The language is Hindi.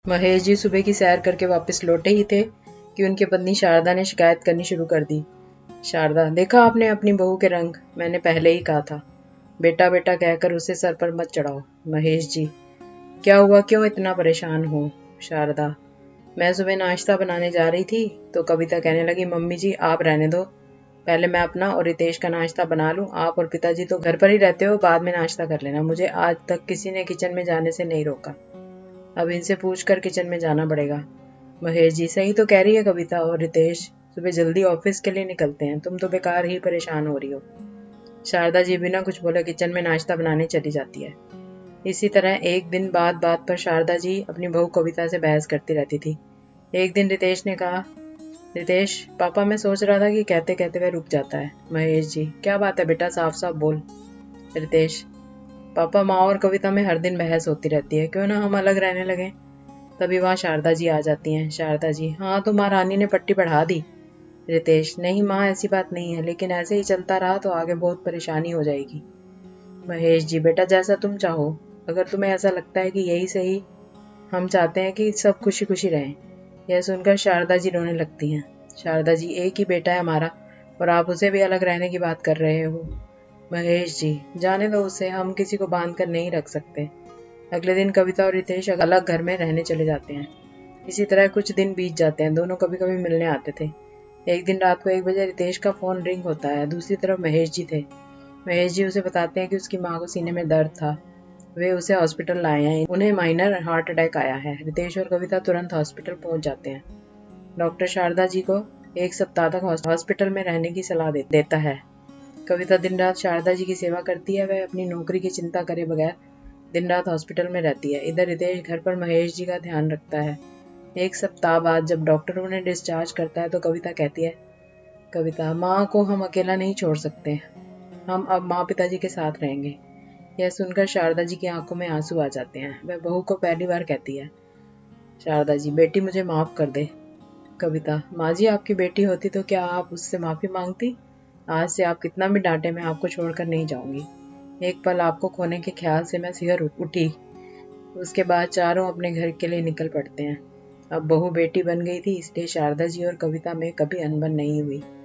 महेश जी सुबह की सैर करके वापस लौटे ही थे कि उनकी पत्नी शारदा ने शिकायत करनी शुरू कर दी। शारदा, देखा आपने अपनी बहू के रंग, मैंने पहले ही कहा था। बेटा बेटा कहकर उसे सर पर मत चढ़ाओ। महेश जी, क्या हुआ, क्यों इतना परेशान हो? शारदा, मैं सुबह नाश्ता बनाने जा रही थी तो कविता कहने लगी, मम्मी जी आप रहने दो, पहले मैं अपना और रितेश का नाश्ता बना लूं, आप और पिताजी तो घर पर ही रहते हो, बाद में नाश्ता कर लेना। मुझे आज तक किसी ने किचन में जाने से नहीं रोका, अब इनसे पूछकर किचन में जाना पड़ेगा। महेश जी, सही तो कह रही है कविता, और रितेश सुबह जल्दी ऑफिस के लिए निकलते हैं, तुम तो बेकार ही परेशान हो रही हो। शारदा जी बिना कुछ बोले किचन में नाश्ता बनाने चली जाती है। इसी तरह एक दिन बात बात पर शारदा जी अपनी बहू कविता से बहस करती रहती थी। एक दिन रितेश ने कहा, रितेश पापा मैं सोच रहा था कि कहते कहते वह रुक जाता है। महेश जी, क्या बात है बेटा, साफ साफ बोल। रितेश, पापा माँ और कविता में हर दिन बहस होती रहती है, क्यों ना हम अलग रहने लगे। तभी वहाँ शारदा जी आ जाती हैं। शारदा जी, हाँ तो माँ रानी ने पट्टी बढ़ा दी। रितेश, नहीं माँ ऐसी बात नहीं है, लेकिन ऐसे ही चलता रहा तो आगे बहुत परेशानी हो जाएगी। महेश जी, बेटा जैसा तुम चाहो, अगर तुम्हें ऐसा लगता है कि यही सही, हम चाहते हैं कि सब खुशी खुशी रहें। यह सुनकर शारदा जी रोने लगती हैं। शारदा जी, एक ही बेटा है हमारा और आप उसे भी अलग रहने की बात कर रहे हो। महेश जी, जाने दो उसे, हम किसी को बांध कर नहीं रख सकते। अगले दिन कविता और रितेश अलग घर में रहने चले जाते हैं। इसी तरह कुछ दिन बीत जाते हैं, दोनों कभी कभी मिलने आते थे। एक दिन रात को 1 बजे रितेश का फोन रिंग होता है। दूसरी तरफ महेश जी थे। महेश जी उसे बताते हैं कि उसकी माँ को सीने में दर्द था, वे उसे हॉस्पिटल लाए हैं, उन्हें माइनर हार्ट अटैक आया है। रितेश और कविता तुरंत हॉस्पिटल पहुंच जाते हैं। डॉक्टर शारदा जी को 1 सप्ताह तक हॉस्पिटल में रहने की सलाह देता है। कविता दिन रात शारदा जी की सेवा करती है, वह अपनी नौकरी की चिंता करे बगैर दिन रात हॉस्पिटल में रहती है। इधर रितेश घर पर महेश जी का ध्यान रखता है। 1 सप्ताह बाद जब डॉक्टर उन्हें डिस्चार्ज करता है तो कविता कहती है, कविता, माँ को हम अकेला नहीं छोड़ सकते, हम अब माँ पिताजी के साथ रहेंगे। यह सुनकर शारदा जी की आंखों में आंसू आ जाते हैं। वह बहू को पहली बार कहती है, शारदा जी, बेटी मुझे माफ कर दे। कविता, माँ जी आपकी बेटी होती तो क्या आप उससे माफी मांगती? आज से आप कितना भी डांटे, मैं आपको छोड़कर नहीं जाऊंगी। एक पल आपको खोने के ख्याल से मैं सिहर उठी। उसके बाद चारों अपने घर के लिए निकल पड़ते हैं। अब बहू बेटी बन गई थी, इसलिए शारदा जी और कविता में कभी अनबन नहीं हुई।